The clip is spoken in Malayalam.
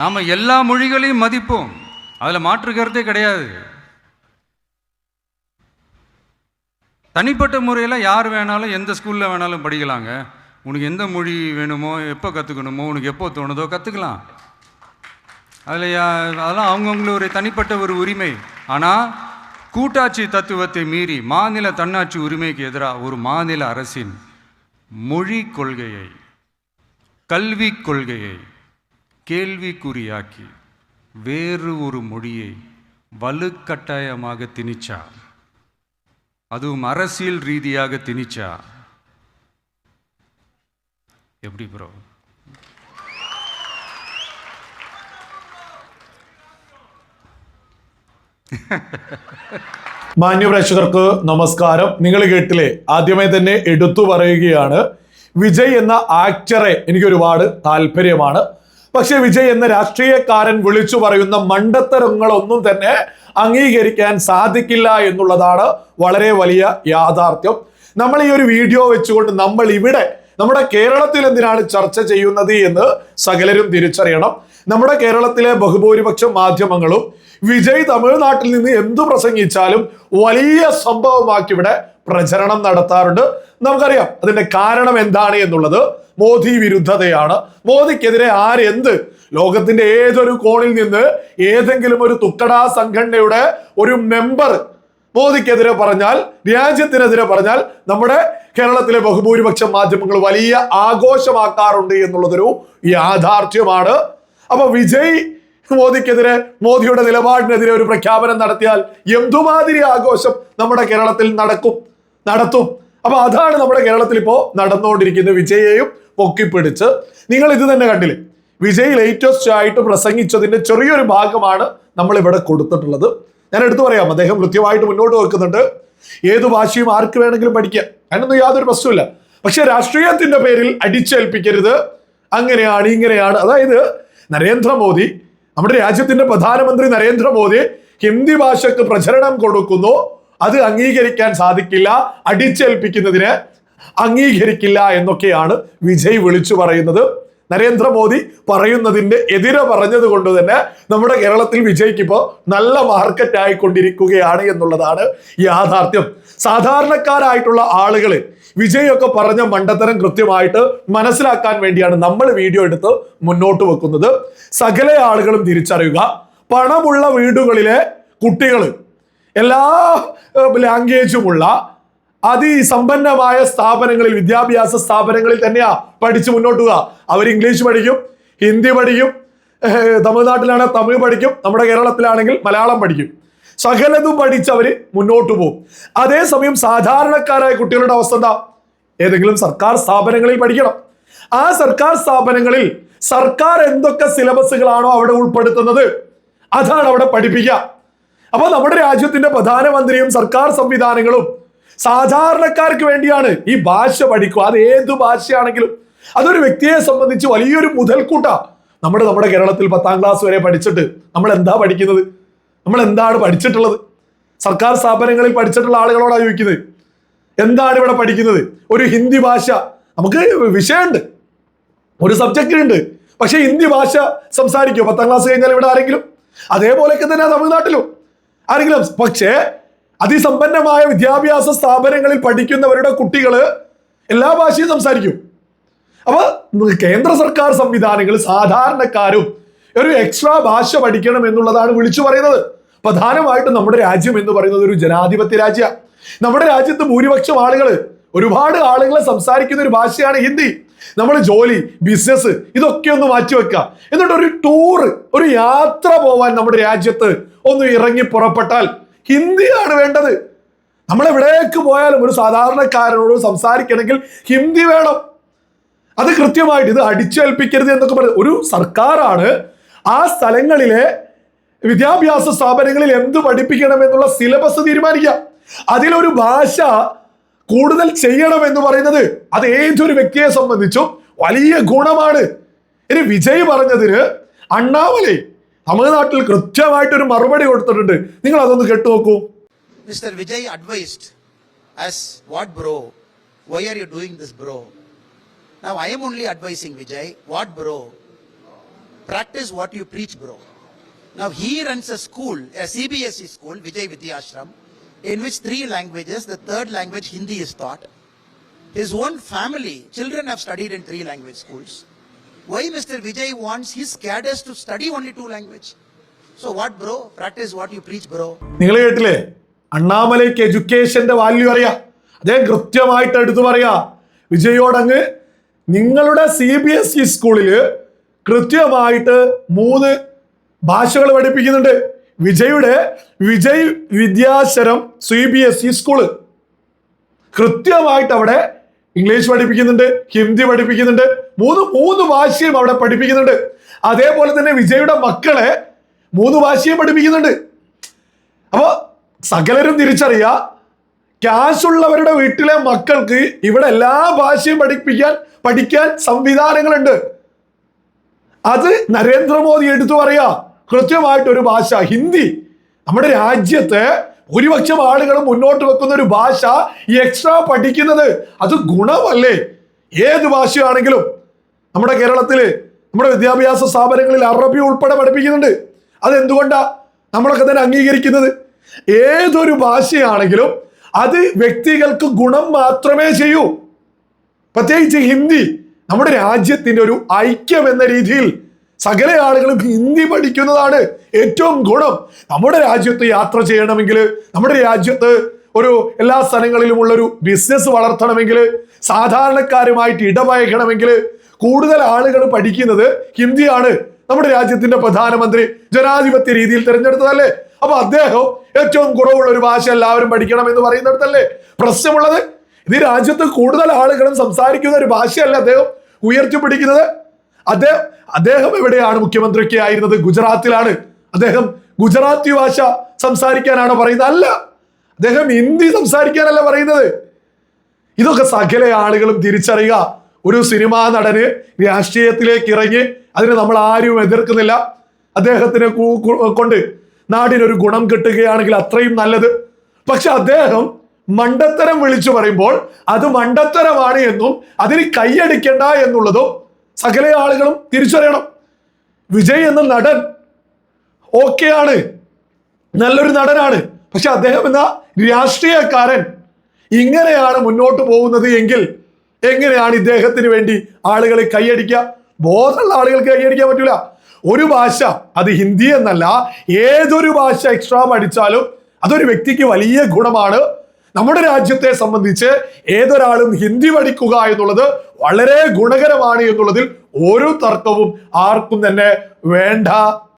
நாம் எல்லா மொழிகளையும் மதிப்போம், அதில் மாற்று கருத்தே கிடையாது. தனிப்பட்ட முறையில் யார் வேணாலும் எந்த ஸ்கூலில் வேணாலும் படிக்கலாங்க. உனக்கு எந்த மொழி வேணுமோ, எப்போ கற்றுக்கணுமோ, உனக்கு எப்போ தோணுதோ கற்றுக்கலாம். அதெல்லாம் அவங்கவுங்கள தனிப்பட்ட ஒரு உரிமை. ஆனால் கூட்டாட்சி தத்துவத்தை மீறி மாநில தன்னாட்சி உரிமைக்கு எதிராக ஒரு மாநில அரசின் மொழி கொள்கையை, கல்வி கொள்கையை கேள்விக்குறியாக்கி வேறு ஒரு மொழியை வலுக்கட்டாயமாக திணிச்சா, அதுவும் அரசியல் ரீதியாக திணிச்சா எப்படி ப்ரோ? മാന്യപ്രേക്ഷകർക്ക് നമസ്കാരം. നിങ്ങൾ കേട്ടില്ലേ, ആദ്യമേ തന്നെ എടുത്തു പറയുകയാണ്, വിജയ് എന്ന ആക്ടറെ എനിക്ക് ഒരുപാട് താല്പര്യമാണ്. പക്ഷെ വിജയ് എന്ന രാഷ്ട്രീയക്കാരൻ വിളിച്ചു പറയുന്ന മണ്ടത്തരങ്ങളൊന്നും തന്നെ അംഗീകരിക്കാൻ സാധിക്കില്ല എന്നുള്ളതാണ് വളരെ വലിയ യാഥാർത്ഥ്യം. നമ്മൾ ഈ ഒരു വീഡിയോ വെച്ചുകൊണ്ട് നമ്മൾ ഇവിടെ നമ്മുടെ കേരളത്തിൽ എന്തിനാണ് ചർച്ച ചെയ്യുന്നത് എന്ന് സകലരും തിരിച്ചറിയണം. നമ്മുടെ കേരളത്തിലെ ബഹുഭൂരിപക്ഷം മാധ്യമങ്ങളും വിജയ് തമിഴ്നാട്ടിൽ നിന്ന് എന്തു പ്രസംഗിച്ചാലും വലിയ സംഭവമാക്കി ഇവിടെ പ്രചരണം നടത്താറുണ്ട്. നമുക്കറിയാം അതിന്റെ കാരണം എന്താണ് എന്നുള്ളത്. മോദി വിരുദ്ധതയാണ്. മോദിക്കെതിരെ ആരെന്ത്, ലോകത്തിന്റെ ഏതൊരു കോണിൽ നിന്ന് ഏതെങ്കിലും ഒരു തുക്കടാ സംഘടനയുടെ ഒരു മെമ്പർ മോദിക്കെതിരെ പറഞ്ഞാൽ, രാജ്യത്തിനെതിരെ പറഞ്ഞാൽ, നമ്മുടെ കേരളത്തിലെ ബഹുഭൂരിപക്ഷം മാധ്യമങ്ങൾ വലിയ ആഘോഷമാക്കാറുണ്ട് എന്നുള്ളതൊരു യാഥാർത്ഥ്യമാണ്. അപ്പൊ വിജയ് മോദിക്കെതിരെ, മോദിയുടെ നിലപാടിനെതിരെ ഒരു പ്രഖ്യാപനം നടത്തിയാൽ എന്തുമാതിരി ആഘോഷം നമ്മുടെ കേരളത്തിൽ നടത്തും. അപ്പൊ അതാണ് നമ്മുടെ കേരളത്തിൽ ഇപ്പോ നടന്നുകൊണ്ടിരിക്കുന്നത്. വിജയെയും പൊക്കിപ്പിടിച്ച് നിങ്ങൾ ഇത് തന്നെ കണ്ടില്ലേ, വിജയ് ലേറ്റസ്റ്റ് ആയിട്ട് പ്രസംഗിച്ചതിന്റെ ചെറിയൊരു ഭാഗമാണ് നമ്മൾ ഇവിടെ കൊടുത്തിട്ടുള്ളത്. ഞാൻ എടുത്തു പറയാം, അദ്ദേഹം കൃത്യമായിട്ട് മുന്നോട്ട് വെക്കുന്നുണ്ട്. ഏത് ഭാഷയും ആർക്ക് വേണമെങ്കിലും പഠിക്കാം, അതിനൊന്നും യാതൊരു പ്രശ്നമില്ല. പക്ഷെ രാഷ്ട്രീയത്തിന്റെ പേരിൽ അടിച്ചേൽപ്പിക്കരുത്, അങ്ങനെയാണ് ഇങ്ങനെയാണ്. അതായത് നരേന്ദ്രമോദി, നമ്മുടെ രാജ്യത്തിന്റെ പ്രധാനമന്ത്രി നരേന്ദ്രമോദി ഹിന്ദി ഭാഷക്ക് പ്രചരണം കൊടുക്കുന്നു, അത് അംഗീകരിക്കാൻ സാധിക്കില്ല, അടിച്ചേൽപ്പിക്കുന്നതിന് അംഗീകരിക്കില്ല എന്നൊക്കെയാണ് വിജയ് വിളിച്ചു പറയുന്നത്. നരേന്ദ്രമോദി പറയുന്നതിന്റെ എതിരെ പറഞ്ഞത് കൊണ്ട് തന്നെ നമ്മുടെ കേരളത്തിൽ വിജയ്ക്ക് ഇപ്പോൾ നല്ല മാർക്കറ്റ് ആയിക്കൊണ്ടിരിക്കുകയാണ് എന്നുള്ളതാണ് യാഥാർത്ഥ്യം. സാധാരണക്കാരായിട്ടുള്ള ആളുകൾ വിജയ് ഒക്കെ പറഞ്ഞ മണ്ടത്തരം കൃത്യമായിട്ട് മനസ്സിലാക്കാൻ വേണ്ടിയാണ് നമ്മൾ വീഡിയോ എടുത്ത് മുന്നോട്ട് വെക്കുന്നത്. സകല ആളുകളും തിരിച്ചറിയുക, പണമുള്ള വീടുകളിലെ കുട്ടികൾ, എല്ലാ ലാംഗ്വേജുമുള്ള അതിസമ്പന്നമായ സ്ഥാപനങ്ങളിൽ, വിദ്യാഭ്യാസ സ്ഥാപനങ്ങളിൽ തന്നെയാ പഠിച്ച് മുന്നോട്ട് പോവുക. അവർ ഇംഗ്ലീഷ് പഠിക്കും, ഹിന്ദി പഠിക്കും, തമിഴ്നാട്ടിലാണെങ്കിൽ തമിഴ് പഠിക്കും, നമ്മുടെ കേരളത്തിലാണെങ്കിൽ മലയാളം പഠിക്കും. സകലതും പഠിച്ച് അവര് മുന്നോട്ട് പോകും. അതേസമയം സാധാരണക്കാരായ കുട്ടികളുടെ അവസ്ഥ എന്താ? ഏതെങ്കിലും സർക്കാർ സ്ഥാപനങ്ങളിൽ പഠിക്കണം. ആ സർക്കാർ സ്ഥാപനങ്ങളിൽ സർക്കാർ എന്തൊക്കെ സിലബസുകളാണോ അവിടെ ഉൾപ്പെടുത്തുന്നത് അതാണ് അവിടെ പഠിപ്പിക്കുക. അപ്പൊ നമ്മുടെ രാജ്യത്തിന്റെ പ്രധാനമന്ത്രിയും സർക്കാർ സംവിധാനങ്ങളും സാധാരണക്കാർക്ക് വേണ്ടിയാണ് ഈ ഭാഷ പഠിക്കുക. അത് ഏത് ഭാഷയാണെങ്കിലും അതൊരു വ്യക്തിയെ സംബന്ധിച്ച് വലിയൊരു മുതൽക്കൂട്ടാ. നമ്മുടെ കേരളത്തിൽ 10ാം ക്ലാസ് വരെ പഠിച്ചിട്ട് നമ്മൾ എന്താ പഠിക്കുന്നത്? നമ്മൾ എന്താണ് പഠിച്ചിട്ടുള്ളത്? സർക്കാർ സ്ഥാപനങ്ങളിൽ പഠിച്ചിട്ടുള്ള ആളുകളോടാണ് ചോദിക്കുന്നത്, എന്താണ് ഇവിടെ പഠിക്കുന്നത്? ഒരു ഹിന്ദി ഭാഷ നമുക്ക് വിഷയമുണ്ട്, ഒരു സബ്ജക്റ്റ് ഉണ്ട്, പക്ഷെ ഹിന്ദി ഭാഷ സംസാരിക്കുമോ 10ാം ക്ലാസ് കഴിഞ്ഞാൽ ഇവിടെ ആരെങ്കിലും? അതേപോലെയൊക്കെ തന്നെ തമിഴ്നാട്ടിലും ആരെങ്കിലും? പക്ഷേ അതിസമ്പന്നമായ വിദ്യാഭ്യാസ സ്ഥാപനങ്ങളിൽ പഠിക്കുന്നവരുടെ കുട്ടികള് എല്ലാ ഭാഷയും സംസാരിക്കും. അപ്പൊ കേന്ദ്ര സർക്കാർ സംവിധാനങ്ങൾ സാധാരണക്കാരും ഒരു എക്സ്ട്രാ ഭാഷ പഠിക്കണം എന്നുള്ളതാണ് വിളിച്ചു പറയുന്നത്. പ്രധാനമായിട്ടും നമ്മുടെ രാജ്യം എന്ന് പറയുന്നത് ഒരു ജനാധിപത്യ രാജ്യമാണ്. നമ്മുടെ രാജ്യത്ത് ഭൂരിപക്ഷം ഒരുപാട് ആളുകളെ സംസാരിക്കുന്ന ഒരു ഭാഷയാണ് ഹിന്ദി. നമ്മൾ ജോലി, ബിസിനസ് ഇതൊക്കെ ഒന്ന് മാറ്റിവെക്കുക, എന്നിട്ട് ഒരു ടൂർ, ഒരു യാത്ര പോവാൻ നമ്മുടെ രാജ്യത്ത് ഒന്ന് ഇറങ്ങി പുറപ്പെട്ടാൽ ഹിന്ദിയാണ് വേണ്ടത്. നമ്മൾ എവിടേക്ക് പോയാലും ഒരു സാധാരണക്കാരനോട് സംസാരിക്കണമെങ്കിൽ ഹിന്ദി വേണം. അത് കൃത്യമായിട്ട്, ഇത് അടിച്ചേൽപ്പിക്കരുത് എന്നൊക്കെ പറയുന്നത് ഒരു സർക്കാരാണ്. ആ സ്ഥലങ്ങളിലെ വിദ്യാഭ്യാസ സ്ഥാപനങ്ങളിൽ എന്ത് പഠിപ്പിക്കണം എന്നുള്ള സിലബസ് തീരുമാനിക്കുക. അതിലൊരു ഭാഷ കൂടുതൽ ചെയ്യണം എന്ന് പറയുന്നത് അത് ഏതൊരു വ്യക്തിയെ സംബന്ധിച്ചും വലിയ ഗുണമാണ്. ഇനി വിജയ് പറഞ്ഞതിന് അണ്ണാമലൈ തമിഴ്നാട്ടിൽ കൃത്യമായിട്ടൊരു മറുപടി കൊടുത്തിട്ടുണ്ട്. നിങ്ങൾ അതൊന്ന് കേട്ടു നോക്കൂ. Mister Vijay advised as what bro, why are you doing this bro? Now I am only advising Vijay, what bro? practice what you preach, bro. Now he runs a school, a CBSE school, Vijay Vidyashram, in which 3 languages, the third language Hindi is taught. His own family, children have studied in 3 language schools. Why Mr. Vijay wants his cadres to study only 2 language? So what, bro? Practice what you preach, bro. നിങ്ങൾ കേട്ടില്ലേ, അണ്ണാമലയ്ക്ക് എഡ്യൂക്കേഷന്റെ വാല്യൂ അറിയാം. അദ്ദേഹം കൃത്യമായിട്ട് എടുത്തു പറയാ, വിജയോടങ്ങ് നിങ്ങളുടെ CBSE സ്കൂളിൽ കൃത്യമായിട്ട് 3 ഭാഷകൾ പഠിപ്പിക്കുന്നുണ്ട്. വിജയ് വിദ്യാശരം CBSE സ്കൂള് കൃത്യമായിട്ട് അവിടെ ഇംഗ്ലീഷ് പഠിപ്പിക്കുന്നുണ്ട്, ഹിന്ദി പഠിപ്പിക്കുന്നുണ്ട്, 3 ഭാഷയും അവിടെ പഠിപ്പിക്കുന്നുണ്ട്. അതേപോലെ തന്നെ വിജയുടെ മക്കളെ 3 ഭാഷയും പഠിപ്പിക്കുന്നുണ്ട്. അപ്പൊ സകലരും തിരിച്ചറിയാ, ക്യാഷ് ഉള്ളവരുടെ വീട്ടിലെ മക്കൾക്ക് ഇവിടെ എല്ലാ ഭാഷയും പഠിക്കാൻ സംവിധാനങ്ങളുണ്ട്. അത് നരേന്ദ്രമോദി എടുത്തു പറയാ, കൃത്യമായിട്ട് ഒരു ഭാഷ ഹിന്ദി. നമ്മുടെ രാജ്യത്തെ ഭൂരിപക്ഷം ആളുകളും മുന്നോട്ട് വെക്കുന്ന ഒരു ഭാഷ ഈ എക്സ്ട്രാ പഠിക്കുന്നത് അത് ഗുണമല്ലേ? ഏത് ഭാഷയാണെങ്കിലും നമ്മുടെ കേരളത്തില് നമ്മുടെ വിദ്യാഭ്യാസ സ്ഥാപനങ്ങളിൽ അറബി ഉൾപ്പെടെ പഠിപ്പിക്കുന്നുണ്ട്. അതെന്തുകൊണ്ടാ നമ്മളൊക്കെ തന്നെ അംഗീകരിക്കുന്നത്? ഏതൊരു ഭാഷയാണെങ്കിലും അത് വ്യക്തികൾക്ക് ഗുണം മാത്രമേ ചെയ്യൂ. പ്രത്യേകിച്ച് ഹിന്ദി നമ്മുടെ രാജ്യത്തിന്റെ ഒരു ഐക്യം എന്ന രീതിയിൽ സകല ആളുകളും ഹിന്ദി പഠിക്കുന്നതാണ് ഏറ്റവും ഗുണം. നമ്മുടെ രാജ്യത്ത് യാത്ര ചെയ്യണമെങ്കിൽ, നമ്മുടെ രാജ്യത്ത് ഒരു എല്ലാ സ്ഥലങ്ങളിലുമുള്ള ഒരു ബിസിനസ് വളർത്തണമെങ്കിൽ, സാധാരണക്കാരുമായിട്ട് ഇടപഴകണമെങ്കിൽ കൂടുതൽ ആളുകൾ പഠിക്കുന്നത് ഹിന്ദിയാണ്. നമ്മുടെ രാജ്യത്തിന്റെ പ്രധാനമന്ത്രി ജനാധിപത്യ രീതിയിൽ തിരഞ്ഞെടുത്തതല്ലേ? അപ്പൊ അദ്ദേഹം ഏറ്റവും കുറവുള്ള ഒരു ഭാഷ എല്ലാവരും പഠിക്കണം എന്ന് പറയുന്നിടത്തല്ലേ പ്രശ്നമുള്ളത്? ഇത് രാജ്യത്ത് കൂടുതൽ ആളുകളും സംസാരിക്കുന്ന ഒരു ഭാഷയല്ല അദ്ദേഹം ഉയർത്തിപ്പിടിക്കുന്നത്. അദ്ദേഹം എവിടെയാണ് മുഖ്യമന്ത്രിയൊക്കെ ആയിരുന്നത്? ഗുജറാത്തിലാണ്. അദ്ദേഹം ഗുജറാത്തി ഭാഷ സംസാരിക്കാനാണ് പറയുന്നത്? അല്ല, അദ്ദേഹം ഹിന്ദി സംസാരിക്കാനല്ല പറയുന്നത്. ഇതൊക്കെ സകല ആളുകളും തിരിച്ചറിയുക. ഒരു സിനിമാ നടന് രാഷ്ട്രീയത്തിലേക്ക് ഇറങ്ങി, അതിന് നമ്മൾ ആരും എതിർക്കുന്നില്ല. അദ്ദേഹത്തിനെ കൊണ്ട് നാടിനൊരു ഗുണം കിട്ടുകയാണെങ്കിൽ അത്രയും നല്ലത്. പക്ഷെ അദ്ദേഹം മണ്ടത്തരം വിളിച്ചു പറയുമ്പോൾ അത് മണ്ടത്തരമാണ് എന്നും അതിന് കൈയടിക്കണ്ട എന്നുള്ളതും സകല ആളുകളും തിരിച്ചറിയണം. വിജയ് എന്ന നടൻ ഓക്കെയാണ്, നല്ലൊരു നടനാണ്. പക്ഷെ അദ്ദേഹം എന്ന രാഷ്ട്രീയക്കാരൻ ഇങ്ങനെയാണ് മുന്നോട്ട് പോകുന്നത് എങ്കിൽ എങ്ങനെയാണ് ഇദ്ദേഹത്തിന് വേണ്ടി ആളുകൾ കൈയടിക്കുക? ബോധമുള്ള ആളുകൾക്ക് കൈയടിക്കാൻ പറ്റൂല. ഒരു ഭാഷ, അത് ഹിന്ദി എന്നല്ല, ഏതൊരു ഭാഷ എക്സ്ട്രാ പഠിച്ചാലും അതൊരു വ്യക്തിക്ക് വലിയ ഗുണമാണ്. നമ്മുടെ രാജ്യത്തെ സംബന്ധിച്ച് ഏതൊരാളും ഹിന്ദി പഠിക്കുക എന്നുള്ളത് വളരെ ഗുണകരമാണ് എന്നുള്ളതിൽ ഒരു തർക്കവും ആർക്കും തന്നെ വേണ്ട.